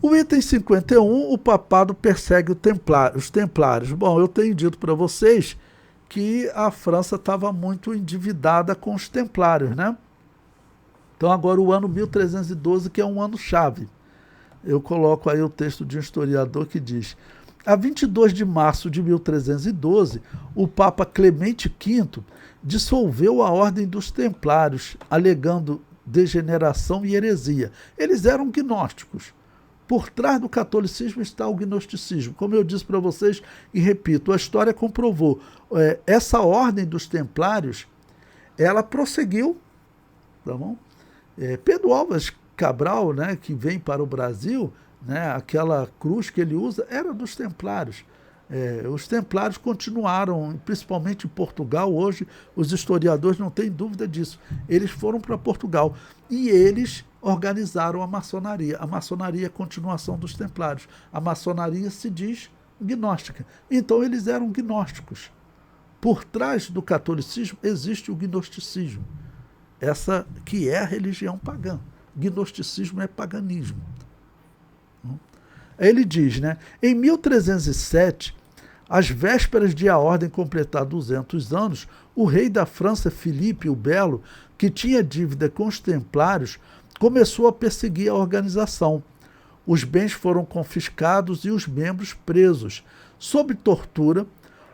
O item 51, o papado persegue os templários. Bom, eu tenho dito para vocês que a França estava muito endividada com os templários, né? Então agora o ano 1312, que é um ano-chave. Eu coloco aí o texto de um historiador que diz: a 22 de março de 1312, o Papa Clemente V dissolveu a Ordem dos Templários, alegando degeneração e heresia. Eles eram gnósticos. Por trás do catolicismo está o gnosticismo. Como eu disse para vocês e repito, a história comprovou. Essa Ordem dos Templários, ela prosseguiu, tá bom? Pedro Álvares Cabral, né, que vem para o Brasil, né, aquela cruz que ele usa era dos templários. Os templários continuaram, principalmente em Portugal. Hoje os historiadores não têm dúvida disso. Eles foram para Portugal e eles organizaram a maçonaria. A maçonaria é a continuação dos templários. A maçonaria se diz gnóstica. Então eles eram gnósticos. Por trás do catolicismo existe o gnosticismo. Essa que é a religião pagã. Gnosticismo é paganismo. Ele diz, né? Em 1307, às vésperas de a ordem completar 200 anos, o rei da França, Filipe o Belo, que tinha dívida com os templários, começou a perseguir a organização. Os bens foram confiscados e os membros presos. Sob tortura,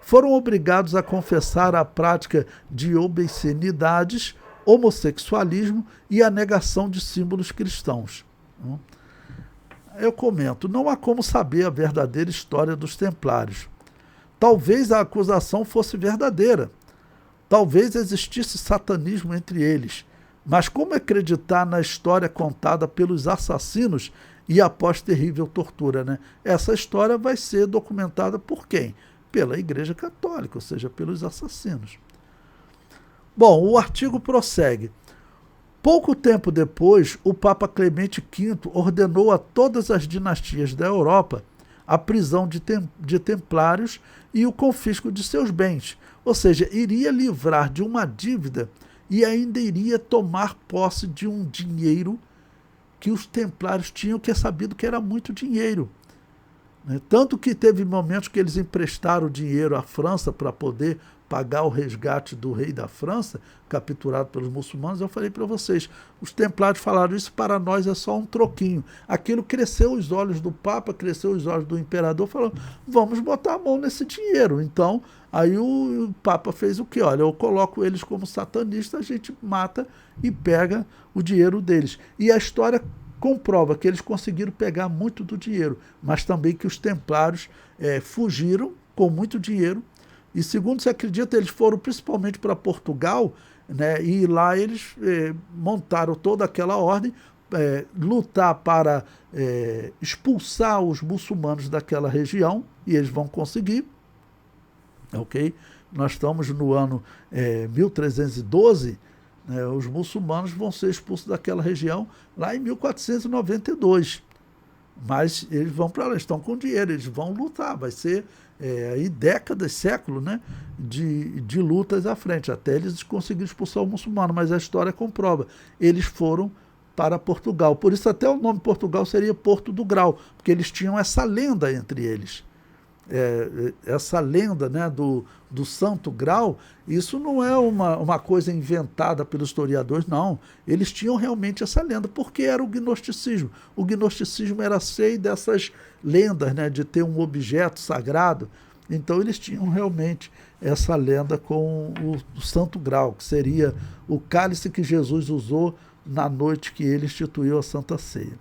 foram obrigados a confessar a prática de obscenidades, homossexualismo e a negação de símbolos cristãos. Eu comento, não há como saber a verdadeira história dos templários. Talvez a acusação fosse verdadeira. Talvez existisse satanismo entre eles. Mas como acreditar na história contada pelos assassinos e após terrível tortura, né? Essa história vai ser documentada por quem? Pela Igreja Católica, ou seja, pelos assassinos. Bom, o artigo prossegue. Pouco tempo depois, o Papa Clemente V ordenou a todas as dinastias da Europa a prisão de templários e o confisco de seus bens. Ou seja, iria livrar de uma dívida e ainda iria tomar posse de um dinheiro que os templários tinham, que é sabido que era muito dinheiro. Tanto que teve momentos que eles emprestaram dinheiro à França para poder pagar o resgate do rei da França, capturado pelos muçulmanos. Eu falei para vocês, os templários falaram, isso para nós é só um troquinho. Aquilo cresceu os olhos do Papa, cresceu os olhos do imperador, falou, vamos botar a mão nesse dinheiro. Então, aí o Papa fez o quê? Olha, eu coloco eles como satanistas, a gente mata e pega o dinheiro deles. E a história comprova que eles conseguiram pegar muito do dinheiro, mas também que os templários fugiram com muito dinheiro. E segundo se acredita, eles foram principalmente para Portugal, né, e lá eles montaram toda aquela ordem, lutar para expulsar os muçulmanos daquela região, e eles vão conseguir. Ok? Nós estamos no ano 1312, né, os muçulmanos vão ser expulsos daquela região lá em 1492. Mas eles vão para lá, estão com dinheiro, eles vão lutar, vai ser aí décadas, séculos, né, de lutas à frente, até eles conseguirem expulsar o muçulmano, mas a história comprova, eles foram para Portugal, por isso até o nome Portugal seria Porto do Grau, porque eles tinham essa lenda entre eles. Essa lenda, né, do Santo Grau, isso não é uma coisa inventada pelos historiadores, não. Eles tinham realmente essa lenda, porque era o gnosticismo. O gnosticismo era cheio dessas lendas, né, de ter um objeto sagrado. Então eles tinham realmente essa lenda com o Santo Grau, que seria o cálice que Jesus usou na noite que ele instituiu a Santa Ceia.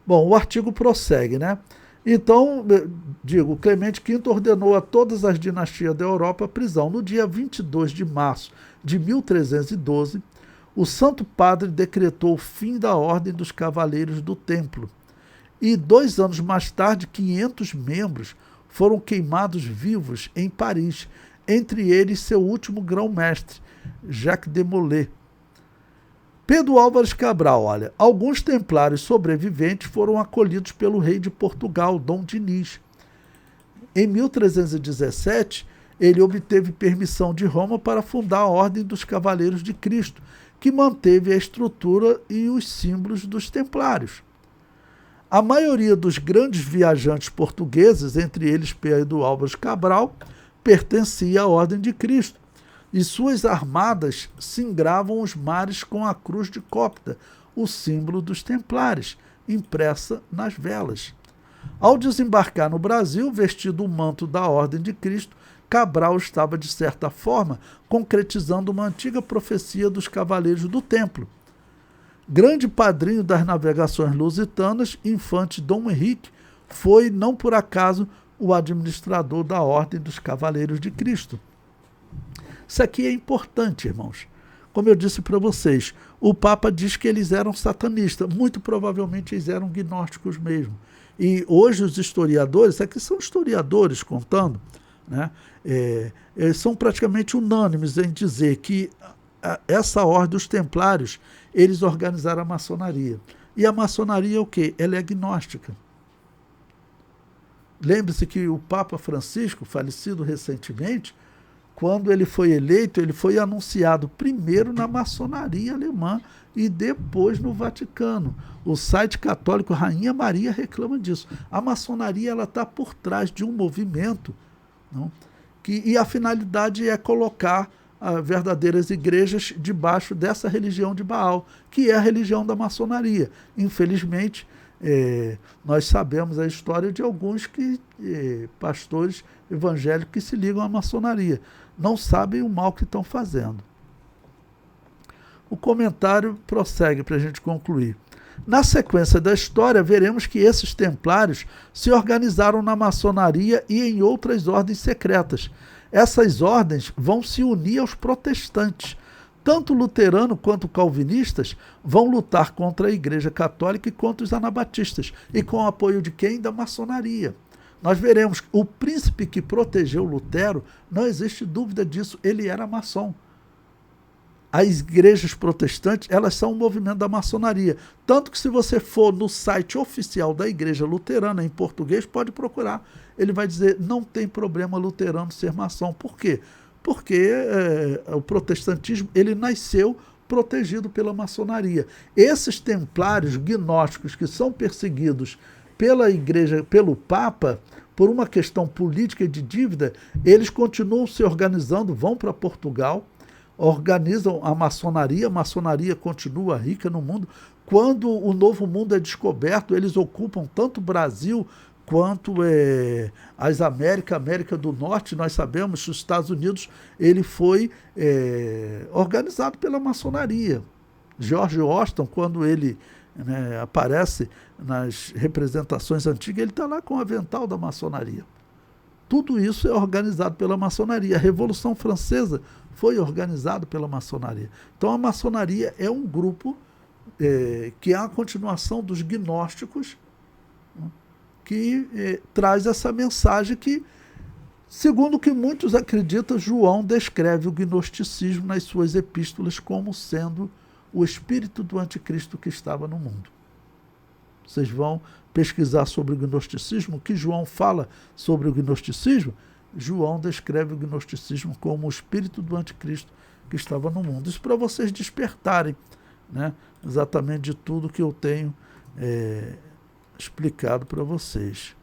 Bom, o artigo prossegue, né? Então, digo, Clemente V ordenou a todas as dinastias da Europa a prisão. No dia 22 de março de 1312, o Santo Padre decretou o fim da Ordem dos Cavaleiros do Templo. E 2 anos mais tarde, 500 membros foram queimados vivos em Paris, entre eles seu último grão-mestre, Jacques de Molay. Pedro Álvares Cabral, olha, alguns templários sobreviventes foram acolhidos pelo rei de Portugal, Dom Dinis. Em 1317, ele obteve permissão de Roma para fundar a Ordem dos Cavaleiros de Cristo, que manteve a estrutura e os símbolos dos templários. A maioria dos grandes viajantes portugueses, entre eles Pedro Álvares Cabral, pertencia à Ordem de Cristo, e suas armadas singravam os mares com a cruz de Cópita, o símbolo dos templários, impressa nas velas. Ao desembarcar no Brasil, vestido o manto da Ordem de Cristo, Cabral estava, de certa forma, concretizando uma antiga profecia dos Cavaleiros do Templo. Grande padrinho das navegações lusitanas, infante Dom Henrique foi, não por acaso, o administrador da Ordem dos Cavaleiros de Cristo. Isso aqui é importante, irmãos. Como eu disse para vocês, o Papa diz que eles eram satanistas, muito provavelmente eles eram gnósticos mesmo. E hoje os historiadores, aqui são historiadores contando, né, eles são praticamente unânimes em dizer que essa ordem dos templários, eles organizaram a maçonaria. E a maçonaria é o quê? Ela é agnóstica. Lembre-se que o Papa Francisco, falecido recentemente, quando ele foi eleito, ele foi anunciado primeiro na maçonaria alemã e depois no Vaticano. O site católico Rainha Maria reclama disso. A maçonaria está por trás de um movimento, não? E a finalidade é colocar verdadeiras igrejas debaixo dessa religião de Baal, que é a religião da maçonaria. Infelizmente, nós sabemos a história de alguns pastores evangélicos que se ligam à maçonaria. Não sabem o mal que estão fazendo. O comentário prossegue para a gente concluir. Na sequência da história, veremos que esses templários se organizaram na maçonaria e em outras ordens secretas. Essas ordens vão se unir aos protestantes. Tanto luteranos quanto calvinistas vão lutar contra a Igreja Católica e contra os anabatistas. E com o apoio de quem? Da maçonaria. Nós veremos que o príncipe que protegeu Lutero, não existe dúvida disso, ele era maçom. As igrejas protestantes, elas são um movimento da maçonaria. Tanto que se você for no site oficial da Igreja Luterana, em português, pode procurar. Ele vai dizer, não tem problema luterano ser maçom. Por quê? Porque o protestantismo, ele nasceu protegido pela maçonaria. Esses templários gnósticos que são perseguidos pela igreja, pelo Papa, por uma questão política e de dívida, eles continuam se organizando, vão para Portugal, organizam a maçonaria continua rica no mundo. Quando o Novo Mundo é descoberto, eles ocupam tanto o Brasil quanto as América do Norte. Nós sabemos que os Estados Unidos ele foi organizado pela maçonaria. George Washington, quando ele aparece nas representações antigas, ele está lá com o avental da maçonaria. Tudo isso é organizado pela maçonaria. A Revolução Francesa foi organizada pela maçonaria. Então a maçonaria é um grupo que é a continuação dos gnósticos, que traz essa mensagem que, segundo o que muitos acreditam, João descreve o gnosticismo nas suas epístolas como sendo o espírito do anticristo que estava no mundo. Vocês vão pesquisar sobre o gnosticismo, o que João fala sobre o gnosticismo. João descreve o gnosticismo como o espírito do anticristo que estava no mundo. Isso para vocês despertarem, né, exatamente de tudo que eu tenho explicado para vocês.